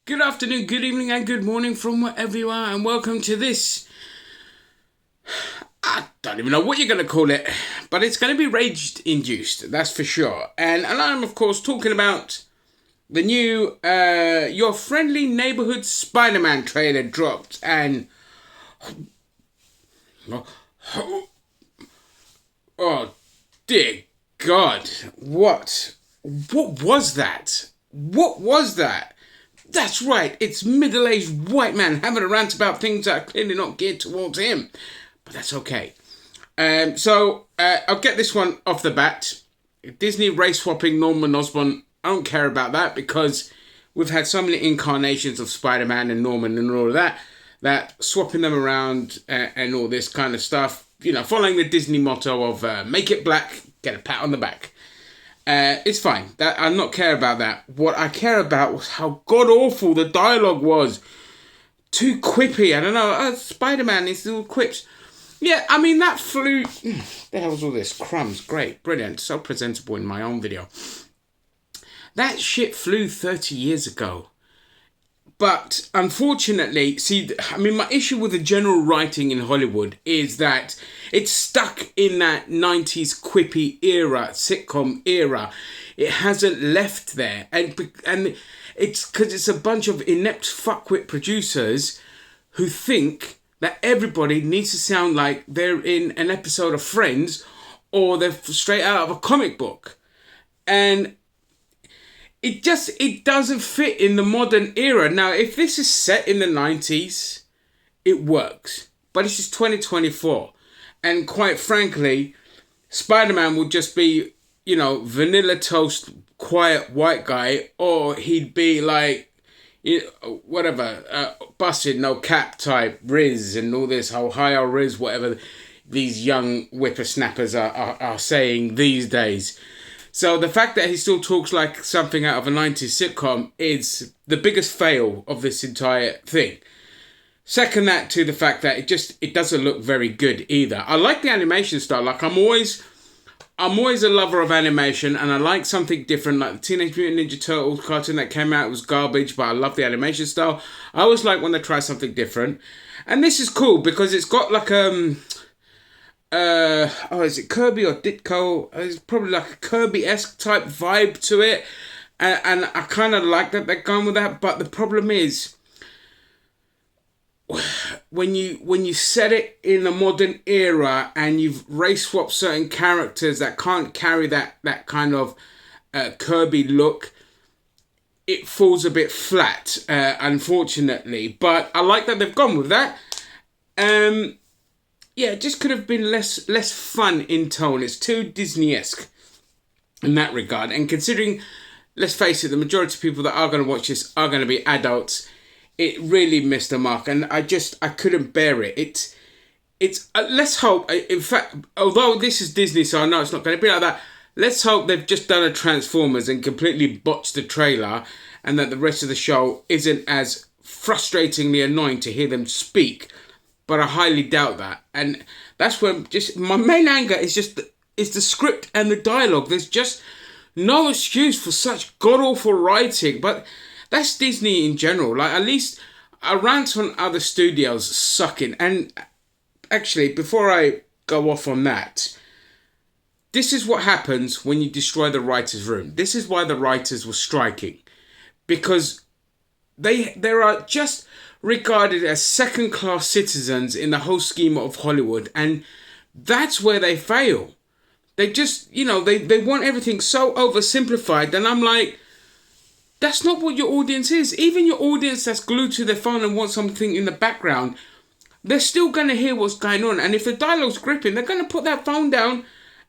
Good afternoon, good evening, and good morning from wherever you are, and welcome to this. I don't even know what you're going to call it, but it's going to be rage-induced, that's for sure. And I'm, of course, talking about the new Your Friendly Neighbourhood Spider-Man trailer dropped, and oh dear God, what was that? What was that? That's right, it's middle-aged white man having a rant about things that are clearly not geared towards him. But that's okay. So I'll get this one off the bat. Disney race swapping Norman Osborn. I don't care about that because we've had so many incarnations of Spider-Man and Norman and all of that, that swapping them around and all this kind of stuff, following the Disney motto of make it black, get a pat on the back. It's fine. I'm not care about that. What I care about was how god awful the dialogue was. Too quippy. I don't know. Spider-Man is little quips. Yeah, I mean that flew. The hell's all this? Crumbs. Great, brilliant. So presentable in my own video. That shit flew 30 years ago. But unfortunately, my issue with the general writing in Hollywood is that it's stuck in that 90s quippy era, sitcom era. It hasn't left there. And it's because it's a bunch of inept fuckwit producers who think that everybody needs to sound like they're in an episode of Friends or they're straight out of a comic book. And it doesn't fit in the modern era. Now, if this is set in the 90s, it works. But it's just 2024. And quite frankly, Spider-Man would just be, vanilla toast, quiet white guy, or he'd be like, busted, no cap type, Riz, and all this, how high or Riz, whatever these young whippersnappers are saying these days. So the fact that he still talks like something out of a 90s sitcom is the biggest fail of this entire thing. Second that to the fact that it doesn't look very good either. I like the animation style. Like I'm always a lover of animation, and I like something different. Like the Teenage Mutant Ninja Turtles cartoon that came out, it was garbage, but I love the animation style. I always like when they try something different. And this is cool because it's got like is it Kirby or Ditko? It's probably like a Kirby-esque type vibe to it. And I kind of like that they're going with that. But the problem is, when you set it in a modern era and you've race swapped certain characters that can't carry that kind of Kirby look, it falls a bit flat, unfortunately. But I like that they've gone with that. Yeah, it just could have been less fun in tone. It's too Disney-esque in that regard. And considering, let's face it, the majority of people that are going to watch this are going to be adults, it really missed the mark. And I couldn't bear it. It's let's hope, in fact, although this is Disney, so I know it's not going to be like that, let's hope they've just done a Transformers and completely botched the trailer and that the rest of the show isn't as frustratingly annoying to hear them speak. But I highly doubt that. And that's when just my main anger is the script and the dialogue. There's just no excuse for such god-awful writing. But that's Disney in general. Like, at least I rant on other studios sucking. And actually, before I go off on that, this is what happens when you destroy the writer's room. This is why the writers were striking. Because they are just regarded as second-class citizens in the whole scheme of Hollywood, and that's where they fail. They just, they want everything so oversimplified, and I'm like, that's not what your audience is. Even your audience that's glued to their phone and wants something in the background, they're still going to hear what's going on, and if the dialogue's gripping, they're going to put that phone down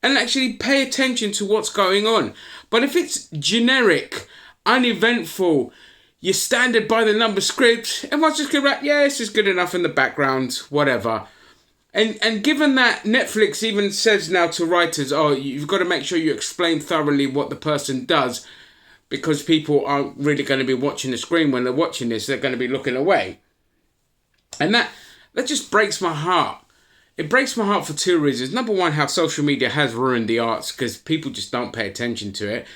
and actually pay attention to what's going on. But if it's generic, uneventful, your standard by the number script, everyone's just going to be like, yeah, this is good enough in the background, whatever. And given that Netflix even says now to writers, oh, you've got to make sure you explain thoroughly what the person does, because people aren't really going to be watching the screen when they're watching this, they're going to be looking away. And that just breaks my heart. It breaks my heart for two reasons. Number one, how social media has ruined the arts because people just don't pay attention to it.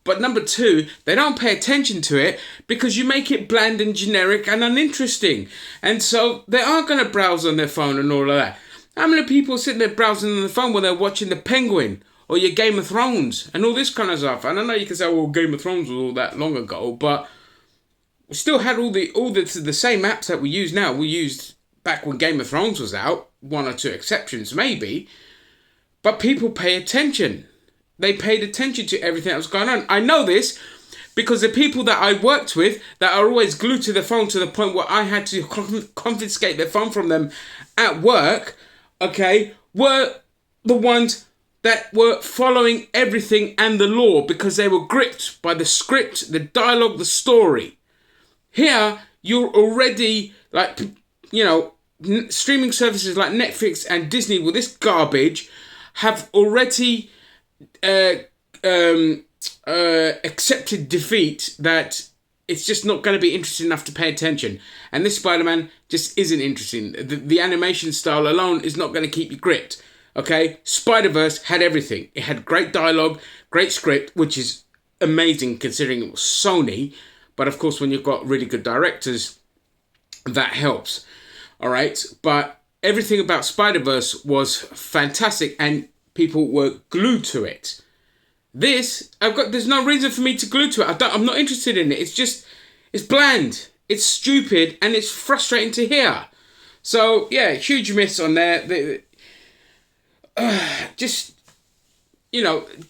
But number two, they don't pay attention to it because you make it bland and generic and uninteresting. And so they are going to browse on their phone and all of that. How many people sitting there browsing on the phone when they're watching The Penguin or your Game of Thrones and all this kind of stuff? And I know you can say, well, Game of Thrones was all that long ago, but we still had all the same apps that we use now. We used back when Game of Thrones was out, one or two exceptions maybe, but people pay attention. They paid attention to everything that was going on. I know this because the people that I worked with that are always glued to the phone to the point where I had to confiscate their phone from them at work, okay, were the ones that were following everything and the law because they were gripped by the script, the dialogue, the story. Here, you're already, like, you know, streaming services like Netflix and Disney with this garbage have already accepted defeat, that it's just not going to be interesting enough to pay attention. And this Spider-Man just isn't interesting. The animation style alone is not going to keep you gripped. Okay, Spider-Verse had everything. It had great dialogue, great script, which is amazing considering it was Sony. But of course, when you've got really good directors, that helps. All right, but everything about Spider-Verse was fantastic and people were glued to it. There's no reason for me to glue to it. I'm not interested in it. It's bland, it's stupid, and it's frustrating to hear. So yeah, huge miss on there.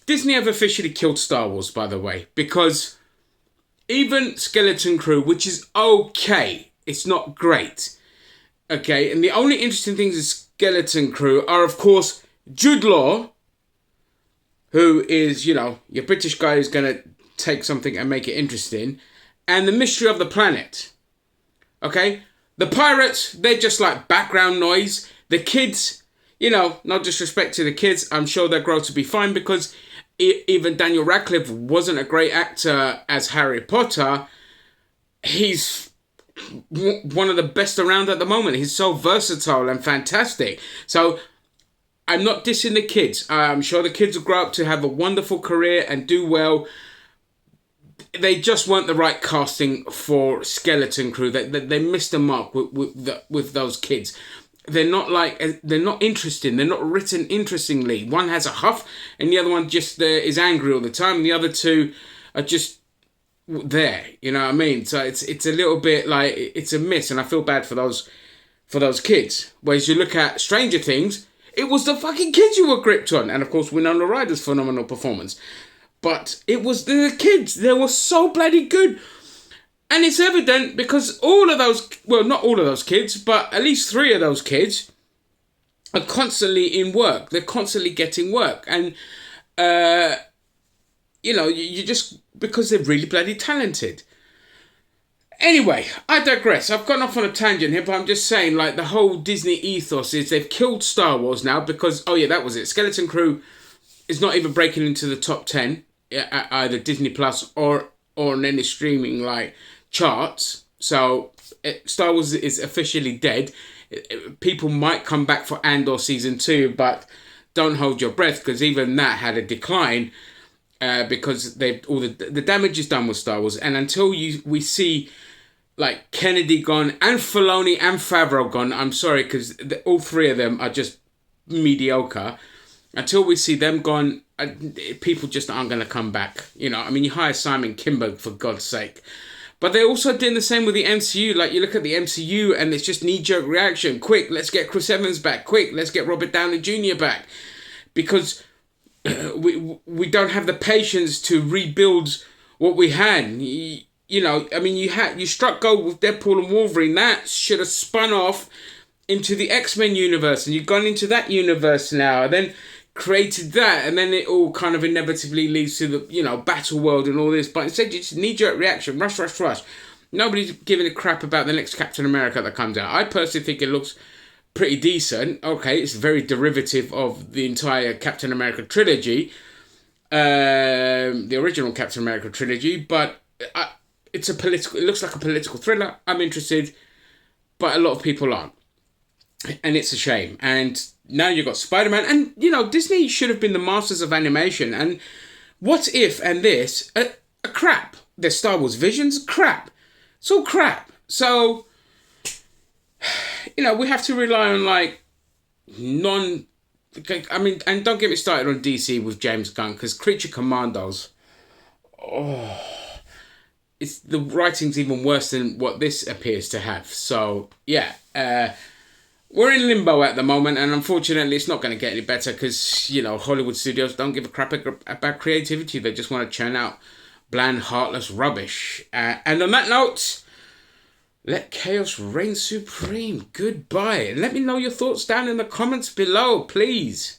Disney have officially killed Star Wars, by the way, because even Skeleton Crew, which is okay, it's not great. Okay, and the only interesting things in Skeleton Crew are, of course, Jude Law, who is, your British guy who's going to take something and make it interesting, and the mystery of the planet. Okay? The pirates, they're just like background noise. The kids, no disrespect to the kids, I'm sure they'll grow to be fine because even Daniel Radcliffe wasn't a great actor as Harry Potter. He's one of the best around at the moment. He's so versatile and fantastic. So I'm not dissing the kids. I'm sure the kids will grow up to have a wonderful career and do well. They just weren't the right casting for Skeleton Crew. They missed the mark with those kids. They're not interesting. They're not written interestingly. One has a huff and the other one just is angry all the time. The other two are just there. You know what I mean? So it's a little bit like it's a miss, and I feel bad for those kids. Whereas you look at Stranger Things, it was the fucking kids you were gripped on. And of course, Winona Ryder's phenomenal performance. But it was the kids. They were so bloody good. And it's evident because all of those, well, not all of those kids, but at least 3 of those kids are constantly in work. They're constantly getting work. And, you just, because they're really bloody talented. Anyway, I digress. I've gone off on a tangent here, but I'm just saying, like, the whole Disney ethos is they've killed Star Wars now because, oh yeah, that was it. Skeleton Crew is not even breaking into the top 10, either Disney Plus or on any streaming, like, charts. So, Star Wars is officially dead. People might come back for Andor Season 2, but don't hold your breath, because even that had a decline, because all the damage is done with Star Wars. And until we see like Kennedy gone and Filoni and Favreau gone, I'm sorry, because all 3 of them are just mediocre. Until we see them gone, people just aren't going to come back. You hire Simon Kinberg, for God's sake. But they're also doing the same with the MCU. Like, you look at the MCU and it's just knee-jerk reaction. Quick, let's get Chris Evans back. Quick, let's get Robert Downey Jr. back. Because we don't have the patience to rebuild what we had. You struck gold with Deadpool and Wolverine. That should have spun off into the X-Men universe, and you've gone into that universe now, and then created that, and then it all kind of inevitably leads to the battle world and all this. But instead, you just knee-jerk reaction, rush. Nobody's giving a crap about the next Captain America that comes out. I personally think it looks pretty decent. Okay, it's very derivative of the entire Captain America trilogy, the original Captain America trilogy, but it looks like a political thriller. I'm interested, but a lot of people aren't, and it's a shame. And now you've got Spider-Man, and Disney should have been the masters of animation. And What If and this are crap. The Star Wars Visions, crap. It's all crap. So, we have to rely on like I mean, and don't get me started on DC with James Gunn, because Creature Commandos, it's the writing's even worse than what this appears to have. So yeah, we're in limbo at the moment, and unfortunately, it's not going to get any better because Hollywood studios don't give a crap about creativity. They just want to churn out bland, heartless rubbish. And on that note, let chaos reign supreme. Goodbye. And let me know your thoughts down in the comments below, please.